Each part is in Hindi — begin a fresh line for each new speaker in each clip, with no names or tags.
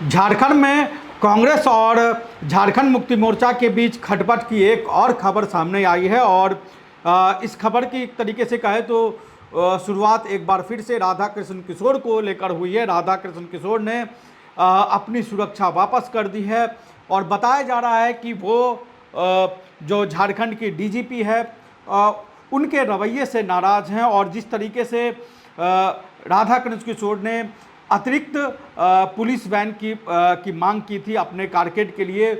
झारखंड में कांग्रेस और झारखंड मुक्ति मोर्चा के बीच खटपट की एक और खबर सामने आई है और इस खबर की एक तरीके से कहे तो शुरुआत एक बार फिर से राधा कृष्ण किशोर को लेकर हुई है। राधा कृष्ण किशोर ने अपनी सुरक्षा वापस कर दी है और बताया जा रहा है कि वो जो झारखंड की डीजीपी है उनके रवैये से नाराज़ हैं और जिस तरीके से राधा कृष्ण किशोर ने अतिरिक्त पुलिस वैन की मांग की थी अपने कारकेड के लिए,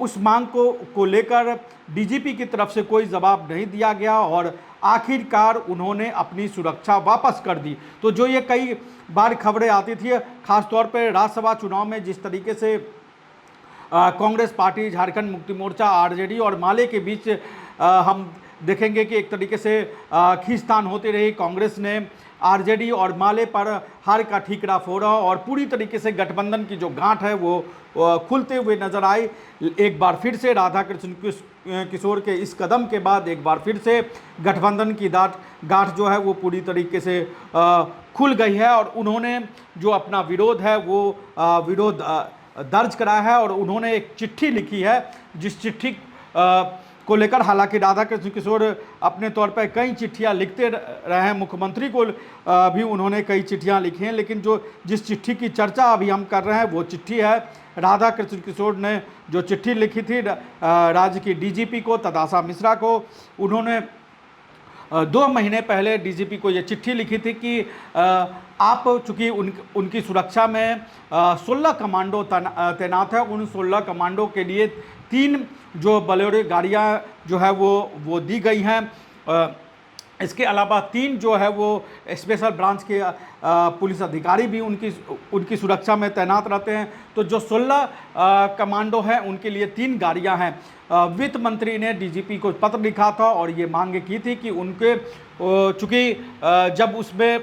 उस मांग को लेकर डीजीपी की तरफ से कोई जवाब नहीं दिया गया और आखिरकार उन्होंने अपनी सुरक्षा वापस कर दी। तो जो ये कई बार खबरें आती थी खासतौर पर राज्यसभा चुनाव में जिस तरीके से कांग्रेस पार्टी, झारखंड मुक्ति मोर्चा, आरजेडी और माले के बीच हम देखेंगे कि एक तरीके से खींचतान होती रही। कांग्रेस ने आरजेडी और माले पर हार का ठीकरा फोड़ा और पूरी तरीके से गठबंधन की जो गांठ है वो खुलते हुए नजर आई। एक बार फिर से राधा कृष्ण किशोर के इस कदम के बाद एक बार फिर से गठबंधन की गांठ जो है वो पूरी तरीके से खुल गई है और उन्होंने जो अपना विरोध है वो विरोध दर्ज कराया है और उन्होंने एक चिट्ठी लिखी है, जिस चिट्ठी को लेकर हालांकि राधा कृष्ण किशोर अपने तौर पर कई चिट्ठियां लिखते रहे हैं, मुख्यमंत्री को भी उन्होंने कई चिट्ठियां लिखी हैं, लेकिन जिस चिट्ठी की चर्चा अभी हम कर रहे हैं वो चिट्ठी है राधा कृष्ण किशोर ने जो चिट्ठी लिखी थी राज्य की डीजीपी को, तदाशा मिश्रा को। उन्होंने 2 महीने पहले डीजीपी को ये चिट्ठी लिखी थी कि आप चूँकि उनकी सुरक्षा में 16 कमांडो तैनात है, उन 16 कमांडो के लिए 3 जो बोलेरो गाड़ियाँ जो है वो दी गई हैं। इसके अलावा 3 जो है वो स्पेशल ब्रांच के पुलिस अधिकारी भी उनकी सुरक्षा में तैनात रहते हैं। तो जो 16 कमांडो हैं उनके लिए 3 गाड़ियां हैं। वित्त मंत्री ने डीजीपी को पत्र लिखा था और ये मांग की थी कि उनके चूँकि जब उसमें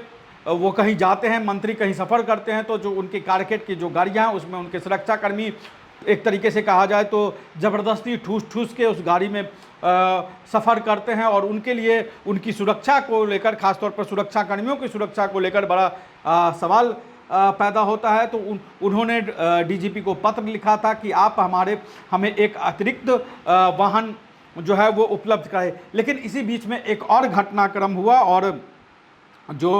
वो कहीं जाते हैं, मंत्री कहीं सफ़र करते हैं तो जो उनके कारकेड की जो गाड़ियाँ हैं उसमें उनके सुरक्षाकर्मी एक तरीके से कहा जाए तो ज़बरदस्ती ठूस के उस गाड़ी में सफ़र करते हैं और उनके लिए उनकी सुरक्षा को लेकर, खासतौर पर सुरक्षाकर्मियों की सुरक्षा को लेकर बड़ा सवाल पैदा होता है। तो उन्होंने डीजीपी को पत्र लिखा था कि आप हमें एक अतिरिक्त वाहन जो है वो उपलब्ध कराए। लेकिन इसी बीच में एक और घटनाक्रम हुआ और जो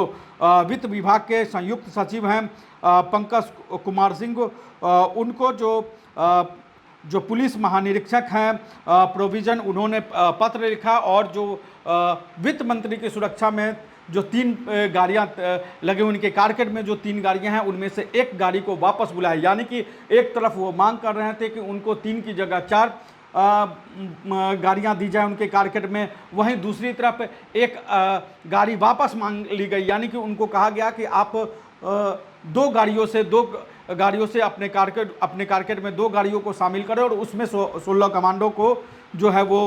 वित्त विभाग के संयुक्त सचिव हैं पंकज कुमार सिंह, उनको जो पुलिस महानिरीक्षक हैं प्रोविज़न, उन्होंने पत्र लिखा और जो वित्त मंत्री की सुरक्षा में जो 3 गाड़ियां लगे उनके कारकेड में जो 3 गाड़ियां हैं उनमें से एक गाड़ी को वापस बुलाया। यानी कि एक तरफ वो मांग कर रहे थे कि उनको 3 की जगह 4 गाड़ियां दी जाए उनके कारकेड में, वहीं दूसरी तरफ एक गाड़ी वापस मांग ली गई। यानी कि उनको कहा गया कि आप 2 गाड़ियों से अपने कारकेड में 2 गाड़ियों को शामिल करें और उसमें 16 कमांडो को जो है वो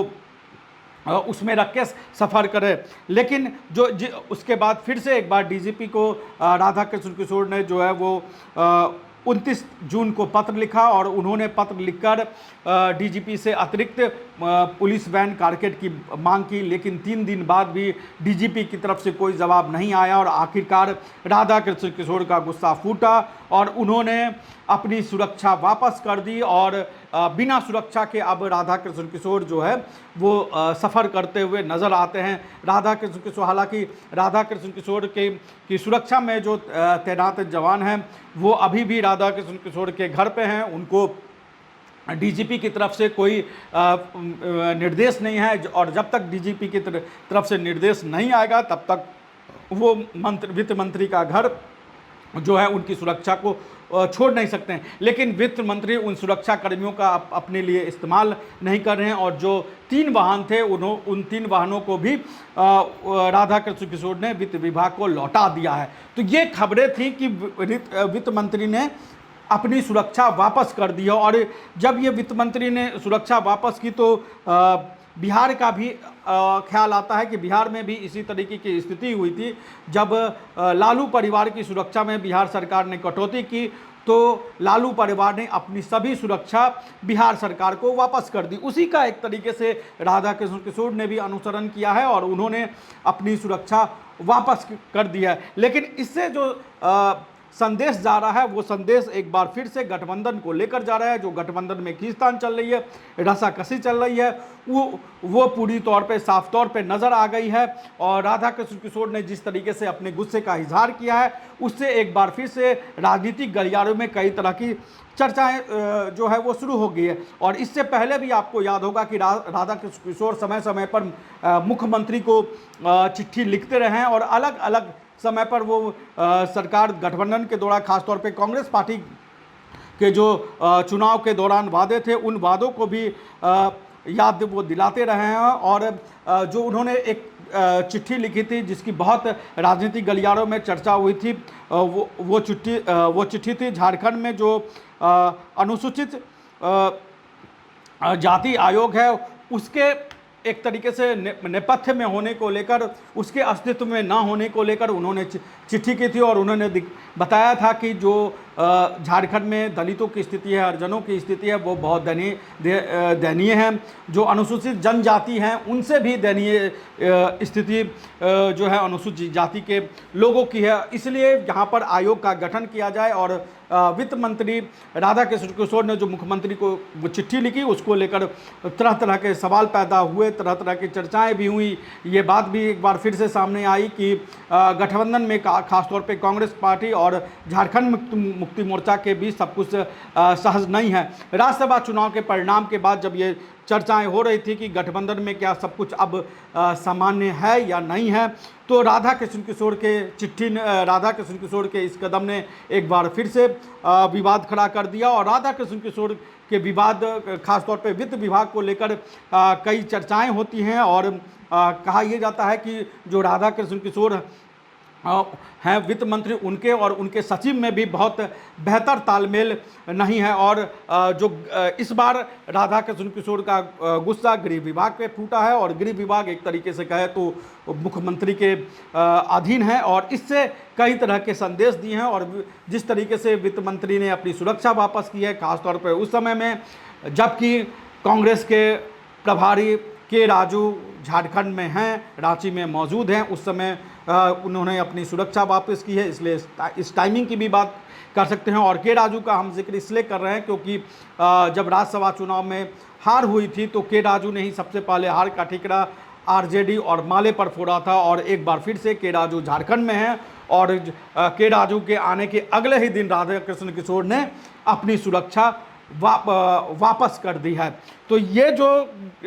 उसमें रख के सफ़र करे। लेकिन उसके बाद फिर से एक बार डीजीपी को राधा कृष्ण किशोर ने जो है वो 29 जून को पत्र लिखा और उन्होंने पत्र लिखकर डीजीपी से अतिरिक्त पुलिस वैन कारकेड की मांग की। लेकिन 3 दिन बाद भी डीजीपी की तरफ से कोई जवाब नहीं आया और आखिरकार राधा कृष्ण किशोर का गुस्सा फूटा और उन्होंने अपनी सुरक्षा वापस कर दी और बिना सुरक्षा के अब राधा कृष्ण किशोर जो है वो सफ़र करते हुए नज़र आते हैं। राधा कृष्ण किशोर, हालांकि राधा कृष्ण किशोर की सुरक्षा में जो तैनात जवान हैं वो अभी भी राधा कृष्ण किशोर के घर पे हैं। उनको डीजीपी की तरफ से कोई निर्देश नहीं है और जब तक डीजीपी की तरफ से निर्देश नहीं आएगा तब तक वो वित्त मंत्री का घर जो है उनकी सुरक्षा को छोड़ नहीं सकते हैं। लेकिन वित्त मंत्री उन सुरक्षा कर्मियों का अपने लिए इस्तेमाल नहीं कर रहे हैं और जो 3 वाहन थे उन 3 वाहनों को भी राधा कृष्ण किशोर ने वित्त विभाग को लौटा दिया है। तो ये खबरें थी कि वित्त मंत्री ने अपनी सुरक्षा वापस कर दी है और जब ये वित्त मंत्री ने सुरक्षा वापस की तो बिहार का भी ख्याल आता है कि बिहार में भी इसी तरीके की स्थिति हुई थी। जब लालू परिवार की सुरक्षा में बिहार सरकार ने कटौती की तो लालू परिवार ने अपनी सभी सुरक्षा बिहार सरकार को वापस कर दी। उसी का एक तरीके से राधा कृष्ण किशोर ने भी अनुसरण किया है और उन्होंने अपनी सुरक्षा वापस कर दिया है। लेकिन इससे जो संदेश जा रहा है वो संदेश एक बार फिर से गठबंधन को लेकर जा रहा है। जो गठबंधन में खींचतान चल रही है, रसाकसी चल रही है, वो पूरी तौर पे साफ तौर पे नज़र आ गई है। और राधा कृष्ण किशोर ने जिस तरीके से अपने गुस्से का इजहार किया है, उससे एक बार फिर से राजनीतिक गलियारों में कई तरह की चर्चाएं जो है वो शुरू हो गई है। और इससे पहले भी आपको याद होगा कि राधा कृष्ण किशोर समय समय पर मुख्यमंत्री को चिट्ठी लिखते रहे हैं और अलग अलग समय पर वो सरकार गठबंधन के दौरान खासतौर पे कांग्रेस पार्टी के जो चुनाव के दौरान वादे थे, उन वादों को भी याद वो दिलाते रहे हैं। और जो उन्होंने एक चिट्ठी लिखी थी जिसकी बहुत राजनीतिक गलियारों में चर्चा हुई थी, वो चिट्ठी थी झारखंड में जो अनुसूचित जाति आयोग है उसके एक तरीके से नेपथ्य में होने को लेकर, उसके अस्तित्व में ना होने को लेकर उन्होंने चिट्ठी की थी। और उन्होंने बताया था कि जो झारखंड में दलितों की स्थिति है, हरिजनों की स्थिति है, वो बहुत दयनीय है। जो अनुसूचित जनजाति हैं उनसे भी दयनीय स्थिति जो है अनुसूचित जाति के लोगों की है। इसलिए यहाँ पर आयोग का गठन किया जाए। और वित्त मंत्री राधा कृष्ण किशोर ने जो मुख्यमंत्री को वो चिट्ठी लिखी, उसको लेकर तरह तरह के सवाल पैदा हुए, तरह तरह की चर्चाएं भी हुई। ये बात भी एक बार फिर से सामने आई कि गठबंधन में खासतौर पे कांग्रेस पार्टी और झारखंड मुक्ति मोर्चा के बीच सब कुछ सहज नहीं है। राज्यसभा चुनाव के परिणाम के बाद जब ये चर्चाएं हो रही थी कि गठबंधन में क्या सब कुछ अब सामान्य है या नहीं है, तो राधा कृष्ण किशोर के इस कदम ने एक बार फिर से विवाद खड़ा कर दिया। और राधा कृष्ण किशोर के विवाद खासतौर पे वित्त विभाग को लेकर कई चर्चाएं होती हैं। और कहा यह जाता है कि जो राधा कृष्ण किशोर हैं वित्त मंत्री, उनके और उनके सचिव में भी बहुत बेहतर तालमेल नहीं है। और जो इस बार राधा कृष्ण किशोर का गुस्सा गृह विभाग पे फूटा है और गृह विभाग एक तरीके से कहे तो मुख्यमंत्री के अधीन है और इससे कई तरह के संदेश दिए हैं। और जिस तरीके से वित्त मंत्री ने अपनी सुरक्षा वापस की है, खासतौर पर उस समय में जबकि कांग्रेस के प्रभारी के राजू झारखंड में हैं, रांची में मौजूद हैं, उस समय उन्होंने अपनी सुरक्षा वापस की है। इसलिए इस टाइमिंग की भी बात कर सकते हैं। और के राजू का हम जिक्र इसलिए कर रहे हैं क्योंकि जब राज्यसभा चुनाव में हार हुई थी तो के राजू ने ही सबसे पहले हार का ठिकरा आरजेडी और माले पर फोड़ा था। और एक बार फिर से के राजू झारखंड में हैं और के राजू के आने के अगले ही दिन राधा कृष्ण किशोर ने अपनी सुरक्षा वापस कर दी है। तो ये जो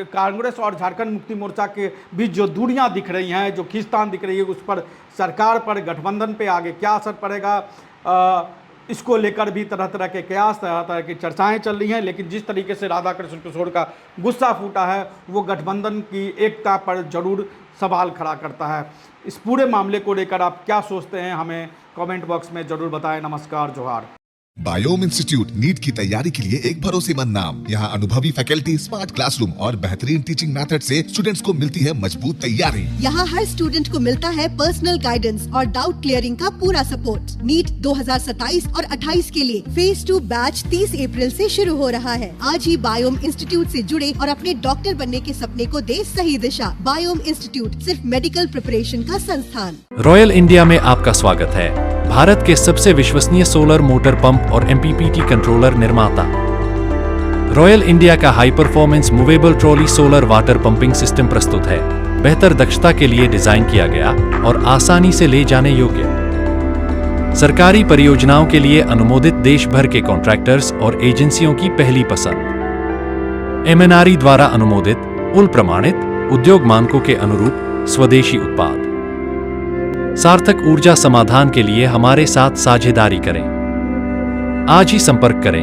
कांग्रेस और झारखंड मुक्ति मोर्चा के बीच जो दूरियां दिख रही हैं, जो खींचतान दिख रही है, उस पर सरकार पर, गठबंधन पे आगे क्या असर पड़ेगा, इसको लेकर भी तरह तरह के कयास, तरह तरह की चर्चाएं चल रही हैं। लेकिन जिस तरीके से राधा कृष्ण किशोर का गुस्सा फूटा है वो गठबंधन की एकता पर जरूर सवाल खड़ा करता है। इस पूरे मामले को लेकर आप क्या सोचते हैं, हमें कमेंट बॉक्स में जरूर बताएं। नमस्कार, जोहार।
बायोम इंस्टीट्यूट नीट की तैयारी के लिए एक भरोसेमंद नाम। यहाँ अनुभवी फैकल्टी, स्मार्ट क्लासरूम और बेहतरीन टीचिंग मेथड से स्टूडेंट्स को मिलती है मजबूत तैयारी।
यहाँ हर स्टूडेंट को मिलता है पर्सनल गाइडेंस और डाउट क्लियरिंग का पूरा सपोर्ट। नीट 2027 और 28 के लिए फेज 2 बैच 30 अप्रैल से शुरू हो रहा है। आज ही बायोम इंस्टीट्यूट से जुड़े और अपने डॉक्टर बनने के सपने को दे सही दिशा। बायोम इंस्टीट्यूट सिर्फ मेडिकल प्रिपरेशन का संस्थान।
रॉयल इंडिया में आपका स्वागत है। भारत के सबसे विश्वसनीय सोलर मोटर पंप और MPPT कंट्रोलर निर्माता। रॉयल इंडिया का high performance movable trolley solar water pumping system प्रस्तुत है। बेहतर दक्षता के लिए डिजाइन किया गया और आसानी से ले जाने योग्य। सरकारी परियोजनाओं के लिए अनुमोदित देश भर के कॉन्ट्रैक्टर्स और एजेंसियों की पहली पसंद। MNRE द्वारा अनुमोदित, उल प्रमाणित, उद्योग मानकों के अनुरूप स्वदेशी उत्पाद। सार्थक ऊर्जा समाधान के लिए हमारे साथ साझेदारी करें। आज ही संपर्क करें।